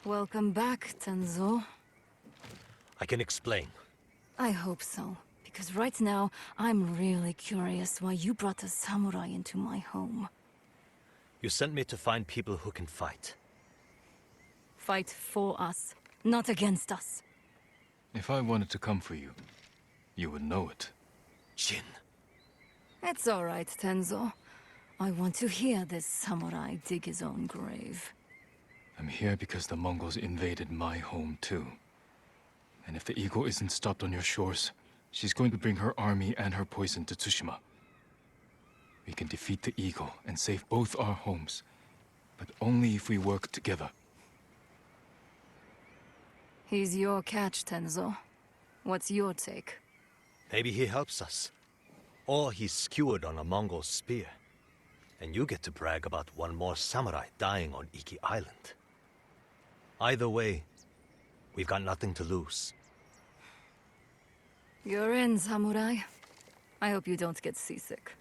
Welcome back, Tenzo. I can explain. I hope so, because right now, I'm really curious why you brought a samurai into my home. You sent me to find people who can fight. Fight for us, not against us. If I wanted to come for you, you would know it. Jin. It's all right, Tenzo. I want to hear this samurai dig his own grave. I'm here because the Mongols invaded my home too. And if the eagle isn't stopped on your shores, she's going to bring her army and her poison to Tsushima. We can defeat the eagle and save both our homes, but only if we work together. He's your catch, Tenzo. What's your take? Maybe he helps us. Or he's skewered on a Mongol spear. And you get to brag about one more samurai dying on Iki Island. Either way, we've got nothing to lose. You're in, samurai. I hope you don't get seasick.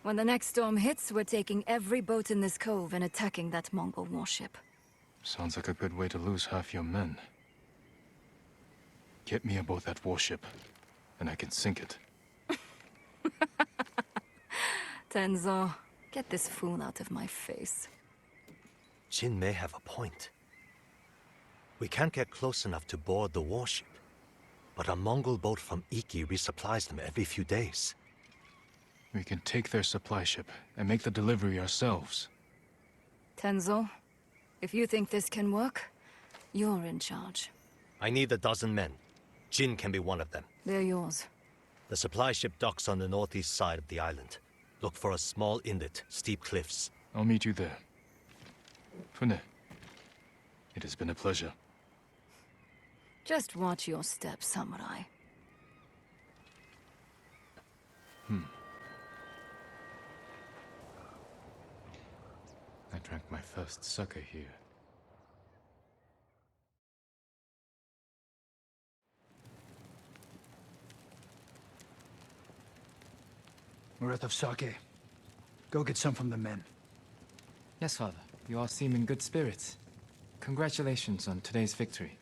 When the next storm hits, we're taking every boat in this cove and attacking that Mongol warship. Sounds like a good way to lose half your men. Get me aboard that warship, and I can sink it. Tenzo, get this fool out of my face. Jin may have a point. We can't get close enough to board the warship. But a Mongol boat from Iki resupplies them every few days. We can take their supply ship and make the delivery ourselves. Tenzo, if you think this can work, you're in charge. I need a dozen men. Jin can be one of them. They're yours. The supply ship docks on the northeast side of the island. Look for a small inlet, steep cliffs. I'll meet you there. Fune, it has been a pleasure. Just watch your step, samurai. I drank my first sake here. We're out of sake. Go get some from the men. Yes, Father. You all seem in good spirits. Congratulations on today's victory.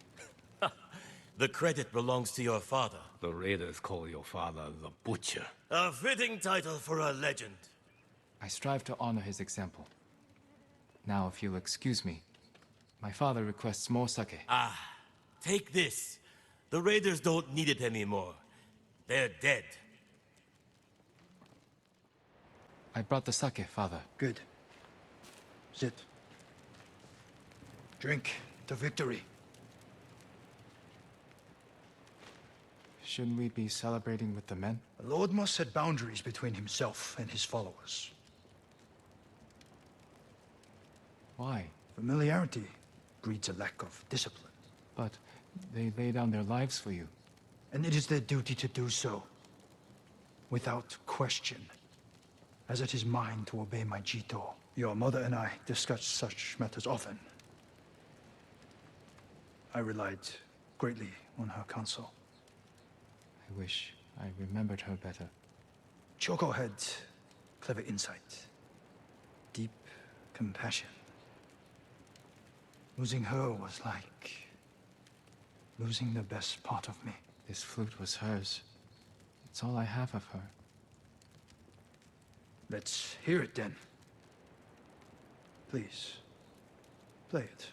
The credit belongs to your father. The raiders call your father the Butcher. A fitting title for a legend. I strive to honor his example. Now, if you'll excuse me, my father requests more sake. Take this. The raiders don't need it anymore. They're dead. I brought the sake, Father. Good. Sit. Drink to victory. Shouldn't we be celebrating with the men? The Lord must set boundaries between himself and his followers. Why? Familiarity breeds a lack of discipline. But they lay down their lives for you. And it is their duty to do so. Without question. As it is mine to obey my Jito. Your mother and I discuss such matters often. I relied greatly on her counsel. I wish I remembered her better. Choco had clever insight. Deep compassion. Losing her was like losing the best part of me. This flute was hers. It's all I have of her. Let's hear it then. Please, play it.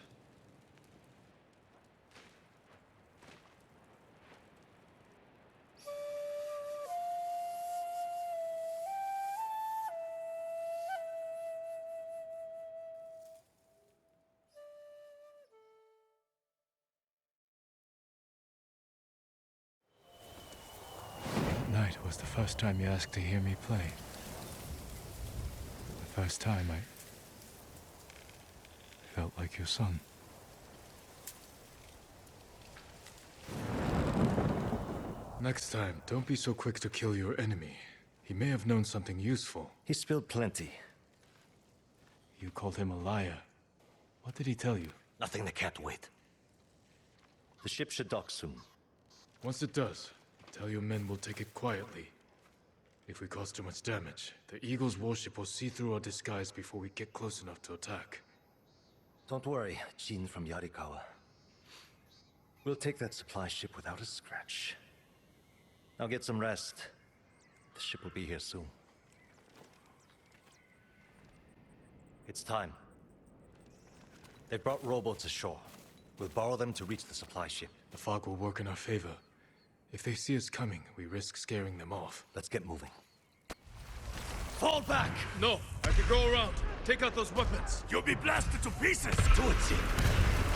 That night was the first time you asked to hear me play. The first time I felt like your son. Next time, don't be so quick to kill your enemy. He may have known something useful. He spilled plenty. You called him a liar. What did he tell you? Nothing that can't wait. The ship should dock soon. Once it does, tell your men we'll take it quietly. If we cause too much damage, the Eagle's warship will see through our disguise before we get close enough to attack. Don't worry, Jin from Yarikawa. We'll take that supply ship without a scratch. Now get some rest. The ship will be here soon. It's time. They've brought rowboats ashore. We'll borrow them to reach the supply ship. The fog will work in our favor. If they see us coming, we risk scaring them off. Let's get moving. Fall back! No! I can go around! Take out those weapons! You'll be blasted to pieces! Do it, Jin.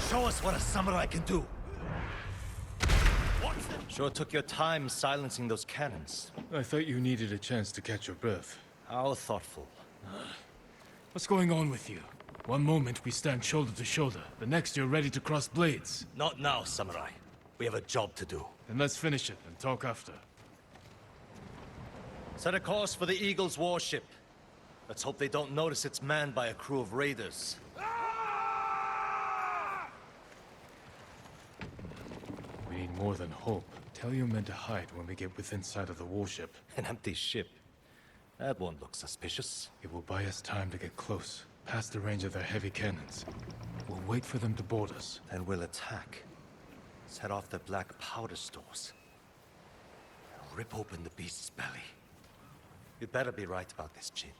Show us what a samurai can do. What? Sure took your time silencing those cannons. I thought you needed a chance to catch your breath. How thoughtful. What's going on with you? One moment we stand shoulder to shoulder, the next you're ready to cross blades. Not now, samurai. We have a job to do. Then let's finish it and talk after. Set a course for the Eagle's warship. Let's hope they don't notice it's manned by a crew of raiders. We need more than hope. Tell your men to hide when we get within sight of the warship. An empty ship. That won't look suspicious. It will buy us time to get close, past the range of their heavy cannons. We'll wait for them to board us. Then we'll attack. Set off their black powder stores. Rip open the beast's belly. You'd better be right about this, Jin.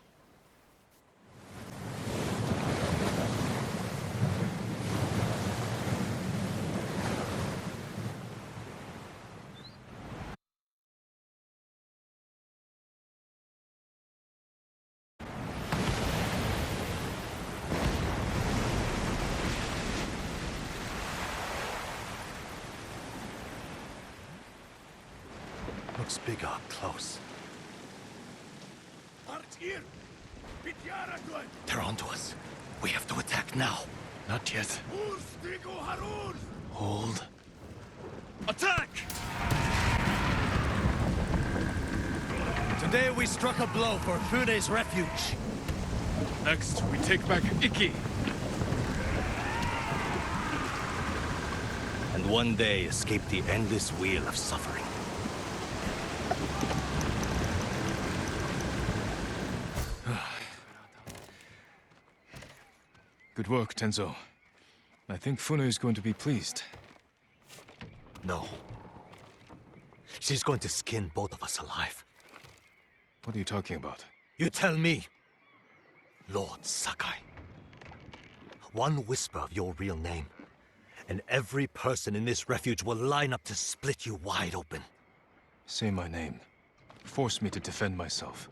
Looks bigger up close. They're onto us. We have to attack now. Not yet. Hold. Attack! Today we struck a blow for Fune's refuge. Next, we take back Iki. And one day escape the endless wheel of suffering. Good work, Tenzo. I think Fune is going to be pleased. No. She's going to skin both of us alive. What are you talking about? You tell me, Lord Sakai. One whisper of your real name, and every person in this refuge will line up to split you wide open. Say my name. Force me to defend myself.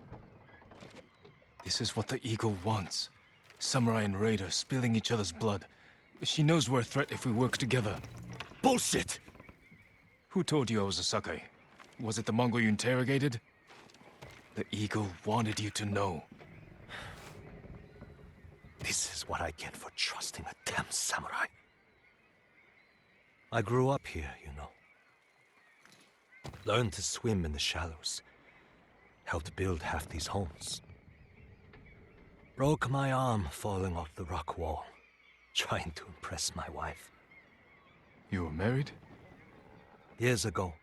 This is what the Eagle wants. Samurai and Raider spilling each other's blood. She knows we're a threat if we work together. Bullshit! Who told you I was a Sakai? Was it the Mongol you interrogated? The Eagle wanted you to know. This is what I get for trusting a damn samurai. I grew up here, you know. Learned to swim in the shallows. Helped build half these homes. Broke my arm falling off the rock wall, trying to impress my wife. You were married? Years ago.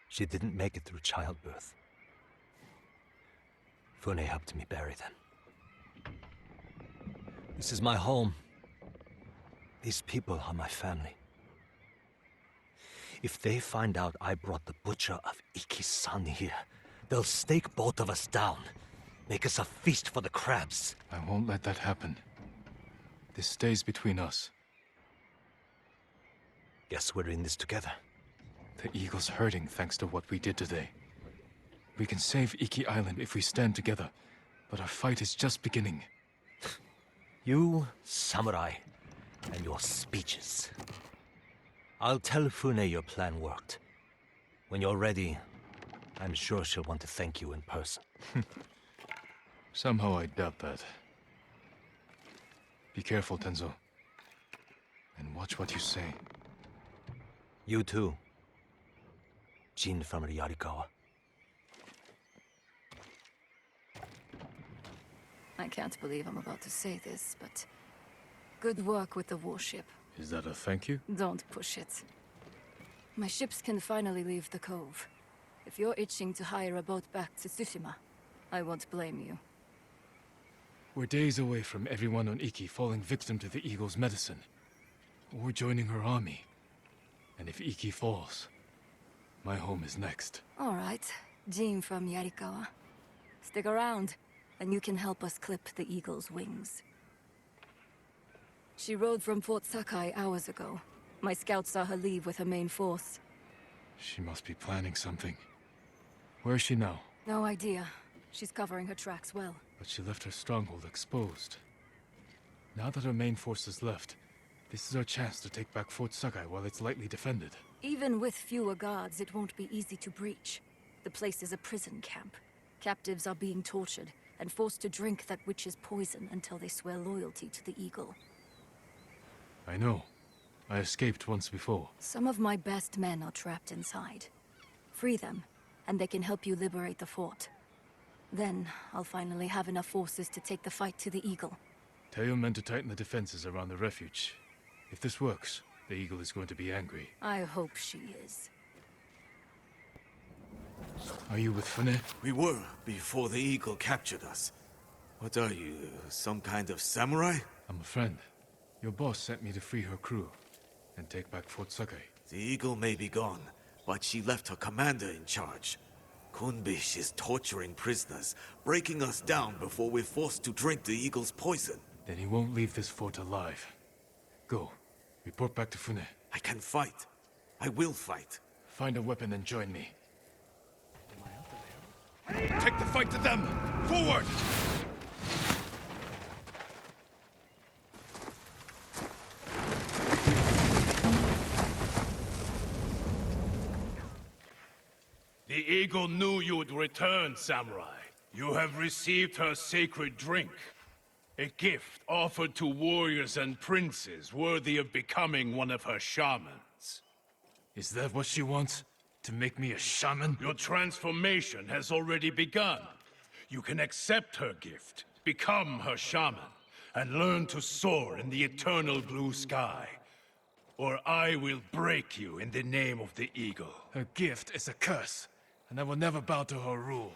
She didn't make it through childbirth. Fune helped me bury them. This is my home. These people are my family. If they find out I brought the butcher of Iki's son here, they'll stake both of us down. Make us a feast for the crabs. I won't let that happen. This stays between us. Guess we're in this together. The Eagle's hurting thanks to what we did today. We can save Iki Island if we stand together, but our fight is just beginning. You, samurai, and your speeches. I'll tell Fune your plan worked. When you're ready, I'm sure she'll want to thank you in person. Somehow I doubt that. Be careful, Tenzo. And watch what you say. You too. Jin from Yarikawa. I can't believe I'm about to say this, but good work with the warship. Is that a thank you? Don't push it. My ships can finally leave the cove. If you're itching to hire a boat back to Tsushima, I won't blame you. We're days away from everyone on Iki falling victim to the Eagle's medicine. Or joining her army. And if Iki falls, my home is next. All right, Jean from Yarikawa. Stick around, and you can help us clip the eagle's wings. She rode from Fort Sakai hours ago. My scouts saw her leave with her main force. She must be planning something. Where is she now? No idea. She's covering her tracks well. But she left her stronghold exposed. Now that her main force is left, this is our chance to take back Fort Sakai while it's lightly defended. Even with fewer guards, it won't be easy to breach. The place is a prison camp. Captives are being tortured and forced to drink that witch's poison until they swear loyalty to the Eagle. I know. I escaped once before. Some of my best men are trapped inside. Free them, and they can help you liberate the fort. Then, I'll finally have enough forces to take the fight to the Eagle. Tell your men to tighten the defenses around the refuge. If this works, the Eagle is going to be angry. I hope she is. Are you with Fune? We were before the Eagle captured us. What are you, some kind of samurai? I'm a friend. Your boss sent me to free her crew and take back Fort Sakai. The Eagle may be gone, but she left her commander in charge. Kunbish is torturing prisoners, breaking us down before we're forced to drink the Eagle's poison. Then he won't leave this fort alive. Go. Report back to Fune. I can fight. I will fight. Find a weapon and join me. Take the fight to them! Forward! The Eagle knew you would return, Samurai. You have received her sacred drink. A gift offered to warriors and princes worthy of becoming one of her shamans. Is that what she wants? To make me a shaman? Your transformation has already begun. You can accept her gift, become her shaman, and learn to soar in the eternal blue sky. Or I will break you in the name of the Eagle. Her gift is a curse, and I will never bow to her rule.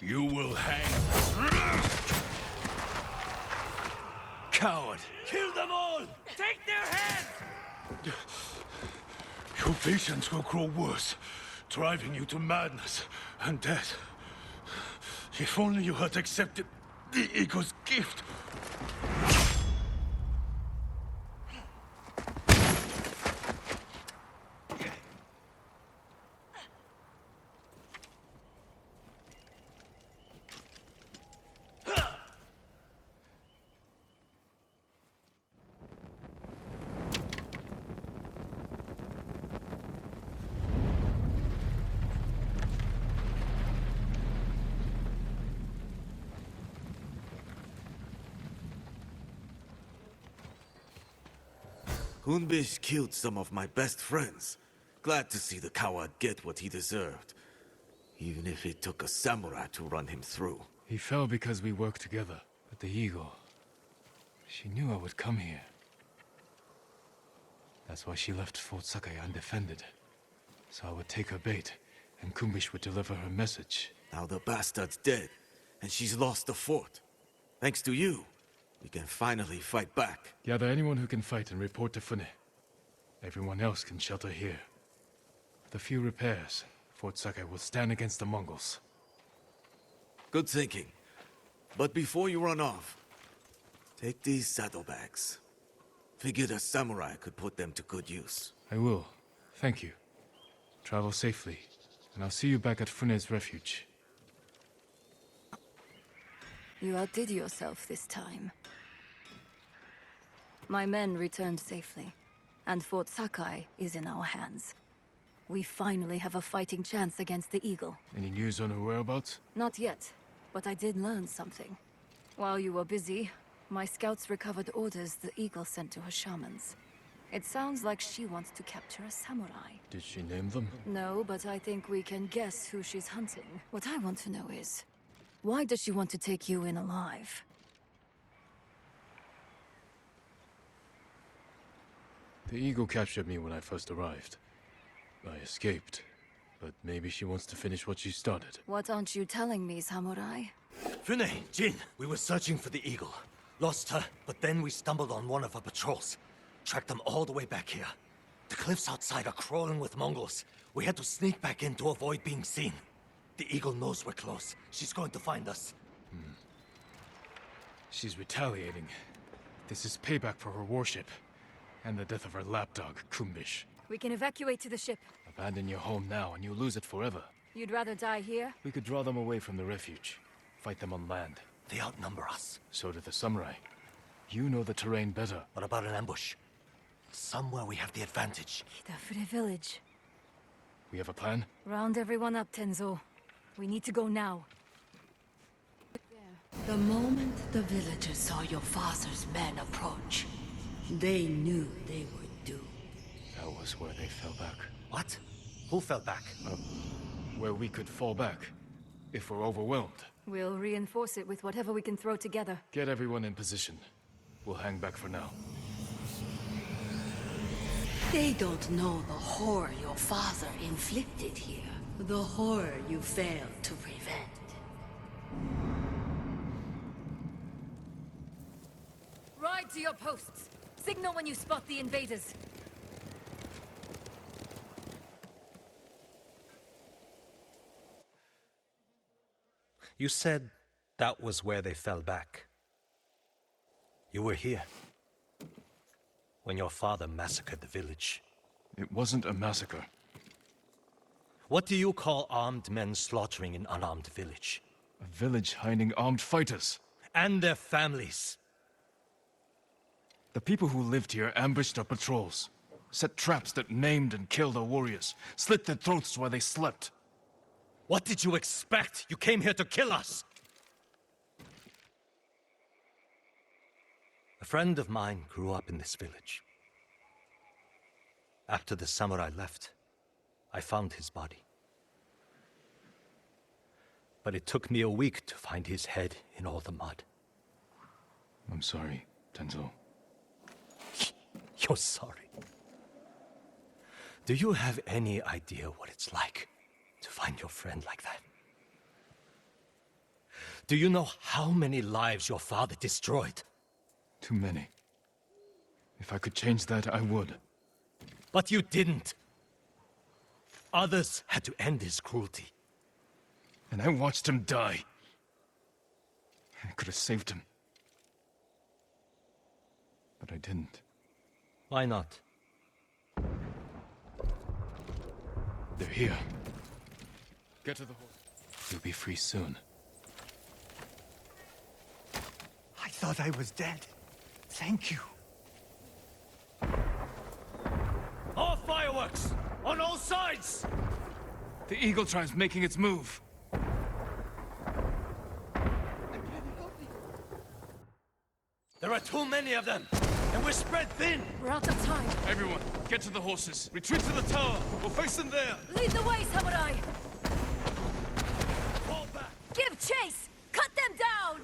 You will hang. Coward! Kill them all! Take their heads! Your visions will grow worse, driving you to madness and death. If only you had accepted the Eagle's gift. Kunbish killed some of my best friends. Glad to see the coward get what he deserved. Even if it took a samurai to run him through. He fell because we worked together. But the Eagle... she knew I would come here. That's why she left Fort Sakai undefended. So I would take her bait, and Kunbish would deliver her message. Now the bastard's dead, and she's lost the fort. Thanks to you, we can finally fight back. Gather anyone who can fight and report to Fune. Everyone else can shelter here. With a few repairs, Fort Sakai will stand against the Mongols. Good thinking. But before you run off, take these saddlebags. Figured a samurai could put them to good use. I will. Thank you. Travel safely, and I'll see you back at Fune's refuge. You outdid yourself this time. My men returned safely, and Fort Sakai is in our hands. We finally have a fighting chance against the Eagle. Any news on her whereabouts? Not yet, but I did learn something. While you were busy, my scouts recovered orders the Eagle sent to her shamans. It sounds like she wants to capture a samurai. Did she name them? No, but I think we can guess who she's hunting. What I want to know is, why does she want to take you in alive? The Eagle captured me when I first arrived. I escaped, but maybe she wants to finish what she started. What aren't you telling me, samurai? Fune, Jin, we were searching for the Eagle. Lost her, but then we stumbled on one of her patrols. Tracked them all the way back here. The cliffs outside are crawling with Mongols. We had to sneak back in to avoid being seen. The Eagle knows we're close. She's going to find us. She's retaliating. This is payback for her warship. And the death of her lapdog, Kumbish. We can evacuate to the ship. Abandon your home now and you lose it forever. You'd rather die here? We could draw them away from the refuge. Fight them on land. They outnumber us. So do the samurai. You know the terrain better. What about an ambush? Somewhere we have the advantage. Hidafure village. We have a plan? Round everyone up, Tenzo. We need to go now. The moment the villagers saw your father's men approach, they knew they were doomed. That was where they fell back. What? Who fell back? Where we could fall back. If we're overwhelmed. We'll reinforce it with whatever we can throw together. Get everyone in position. We'll hang back for now. They don't know the horror your father inflicted here. The horror you failed to prevent. Ride to your posts. Signal when you spot the invaders. You said that was where they fell back. You were here when your father massacred the village. It wasn't a massacre. What do you call armed men slaughtering an unarmed village? A village hiding armed fighters. And their families. The people who lived here ambushed our patrols. Set traps that maimed and killed our warriors. Slit their throats while they slept. What did you expect? You came here to kill us! A friend of mine grew up in this village. After the samurai left, I found his body. But it took me a week to find his head in all the mud. I'm sorry, Tenzo. You're sorry. Do you have any idea what it's like to find your friend like that? Do you know how many lives your father destroyed? Too many. If I could change that, I would. But you didn't. Others had to end his cruelty. And I watched him die. I could have saved him. But I didn't. Why not? They're here. Get to the horse. You'll be free soon. I thought I was dead. Thank you. All fireworks! On all sides! The Eagle Tribe's making its move. There are too many of them, and we're spread thin! We're out of time. Everyone, get to the horses. Retreat to the tower. We'll face them there. Lead the way, samurai! Fall back! Give chase! Cut them down!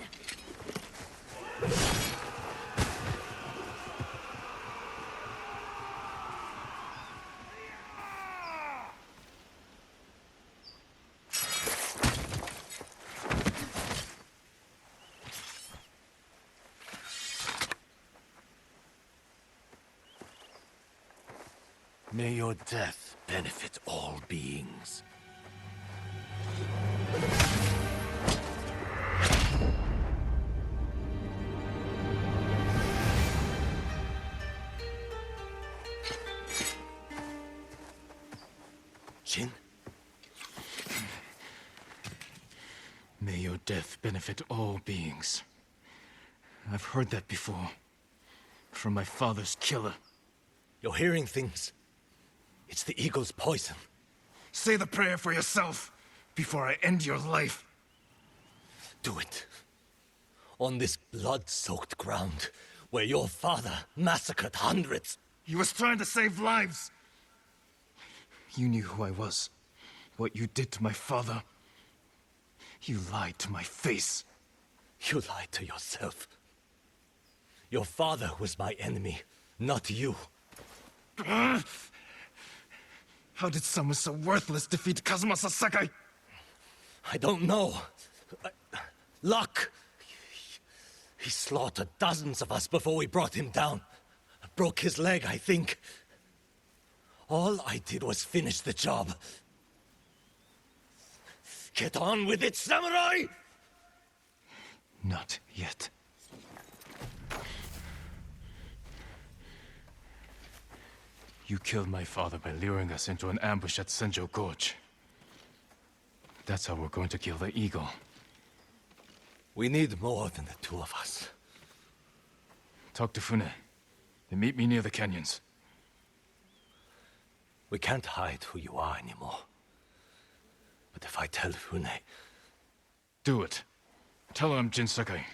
May your death benefit all beings. Jin? May your death benefit all beings. I've heard that before. From my father's killer. You're hearing things. It's the eagle's poison. Say the prayer for yourself before I end your life. Do it. On this blood-soaked ground, where your father massacred hundreds. He was trying to save lives. You knew who I was. What you did to my father. You lied to my face. You lied to yourself. Your father was my enemy, not you. How did someone so worthless defeat Kazuma Sasaki? I don't know. Luck. He slaughtered dozens of us before we brought him down. Broke his leg, I think. All I did was finish the job. Get on with it, samurai! Not yet. You killed my father by luring us into an ambush at Senjo Gorge. That's how we're going to kill the eagle. We need more than the two of us. Talk to Fune. Then meet me near the canyons. We can't hide who you are anymore. But if I tell Fune... Do it. Tell her I'm Jin Sakai.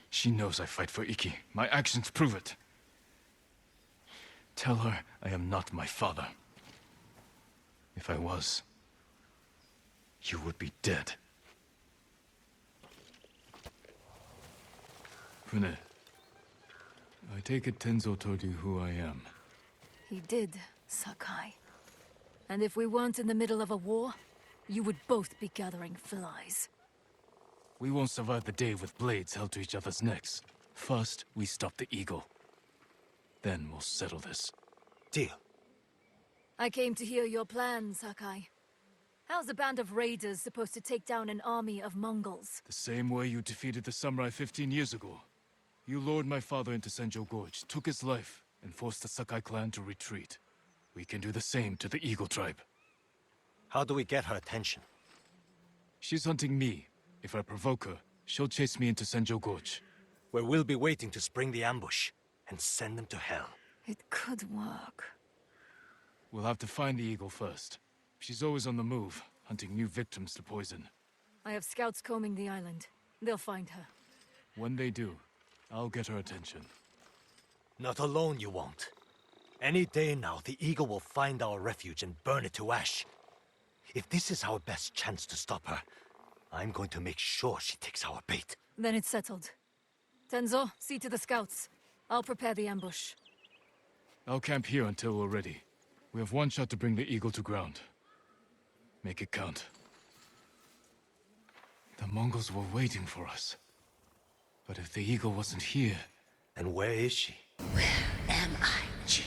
She knows I fight for Iki. My actions prove it. Tell her I am not my father. If I was, you would be dead. Fune, I take it Tenzo told you who I am. He did, Sakai. And if we weren't in the middle of a war, you would both be gathering flies. We won't survive the day with blades held to each other's necks. First, we stop the eagle. Then we'll settle this. Deal. I came to hear your plan, Sakai. How's a band of raiders supposed to take down an army of Mongols? The same way you defeated the samurai 15 years ago. You lured my father into Senjo Gorge, took his life, and forced the Sakai clan to retreat. We can do the same to the Eagle tribe. How do we get her attention? She's hunting me. If I provoke her, she'll chase me into Senjo Gorge. Where we'll be waiting to spring the ambush and send them to hell. It could work. We'll have to find the eagle first. She's always on the move, hunting new victims to poison. I have scouts combing the island. They'll find her. When they do, I'll get her attention. Not alone you won't. Any day now, the eagle will find our refuge and burn it to ash. If this is our best chance to stop her, I'm going to make sure she takes our bait. Then it's settled. Tenzo, see to the scouts. I'll prepare the ambush. I'll camp here until we're ready. We have one shot to bring the eagle to ground. Make it count. The Mongols were waiting for us. But if the eagle wasn't here... Then where is she? Where am I, Jin?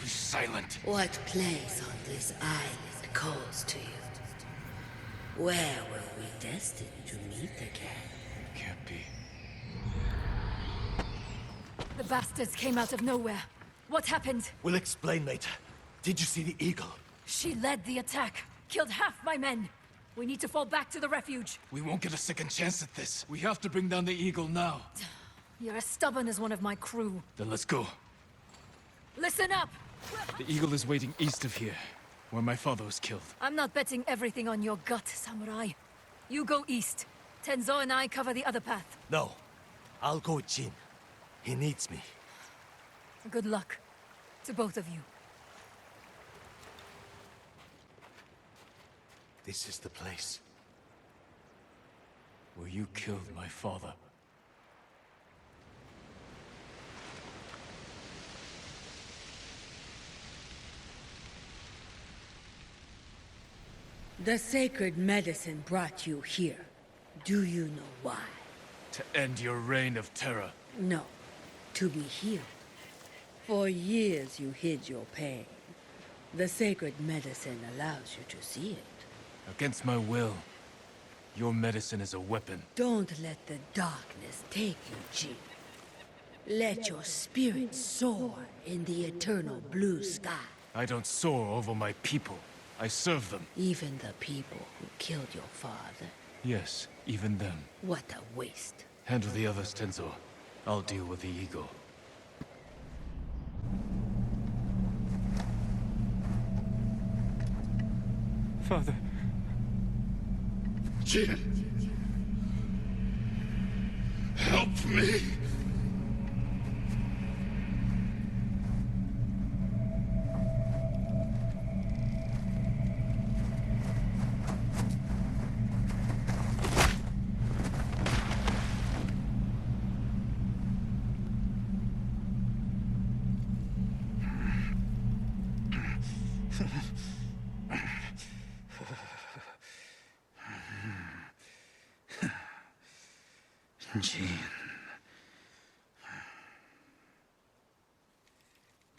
Be silent. What place on this island calls to you? Where were we destined to meet again? Can't be. The bastards came out of nowhere. What happened? We'll explain later. Did you see the eagle? She led the attack. Killed half my men. We need to fall back to the refuge. We won't get a second chance at this. We have to bring down the eagle now. You're as stubborn as one of my crew. Then let's go. Listen up! The eagle is waiting east of here, where my father was killed. I'm not betting everything on your gut, samurai. You go east. Tenzo and I cover the other path. No. I'll go with Jin. He needs me. Good luck. To both of you. This is the place. Where you killed my father. The sacred medicine brought you here. Do you know why? To end your reign of terror. No, to be healed. For years you hid your pain. The sacred medicine allows you to see it. Against my will. Your medicine is a weapon. Don't let the darkness take you, Jin. Let your spirit soar in the eternal blue sky. I don't soar over my people. I serve them. Even the people who killed your father. Yes, even them. What a waste. Handle the others, Tenzo. I'll deal with the eagle. Father. Jin, help me. Jean.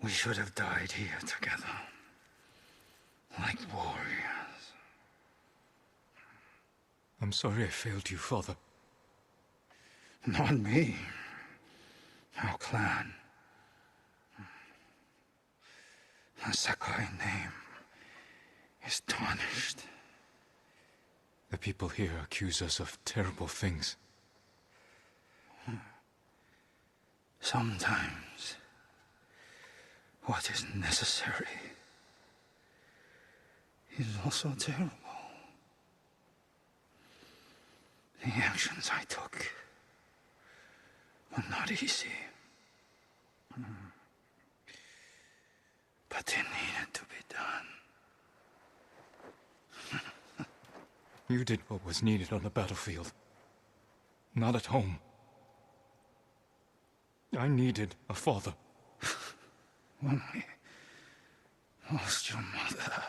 We should have died here together. Like warriors. I'm sorry I failed you, Father. Not me. Our clan. The Sakai name is tarnished. The people here accuse us of terrible things. Sometimes, what is necessary is also terrible. The actions I took were not easy. But they needed to be done. You did what was needed on the battlefield. Not at home. I needed a father. When we lost your mother,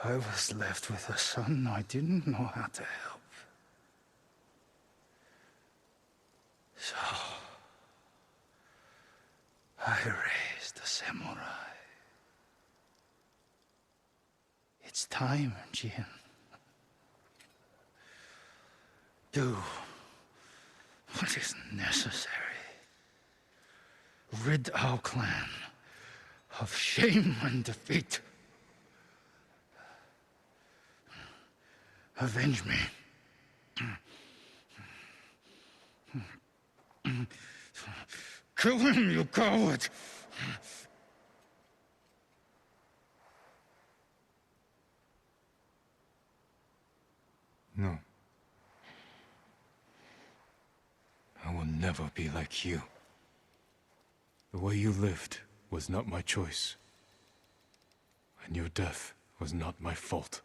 I was left with a son I didn't know how to help. So, I raised a samurai. It's time, Jin. Do what is necessary. Rid our clan of shame and defeat. Avenge me. Kill him, you coward! No. I will never be like you. The way you lived was not my choice. And your death was not my fault.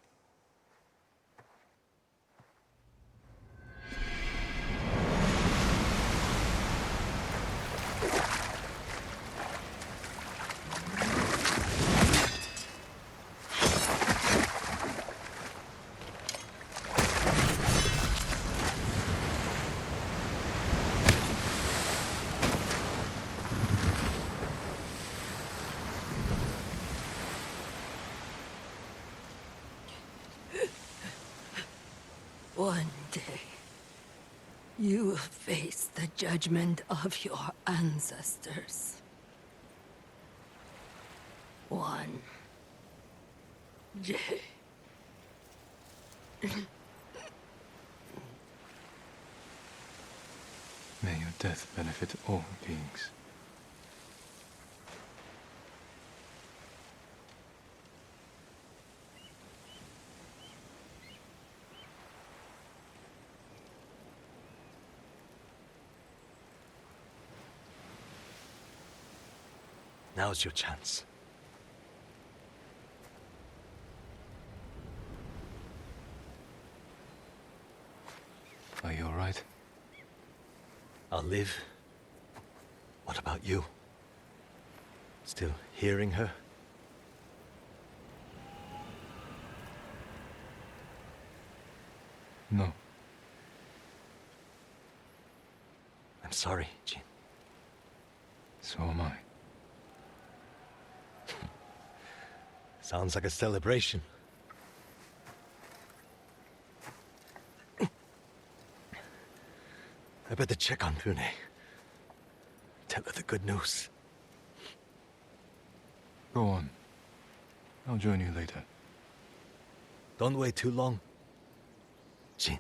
One day, you will face the judgment of your ancestors. One day. May your death benefit all beings. Now's your chance. Are you all right? I'll live. What about you? Still hearing her? No. I'm sorry, Jin. So am I. Sounds like a celebration. I better check on Pune. Tell her the good news. Go on. I'll join you later. Don't wait too long, Jin.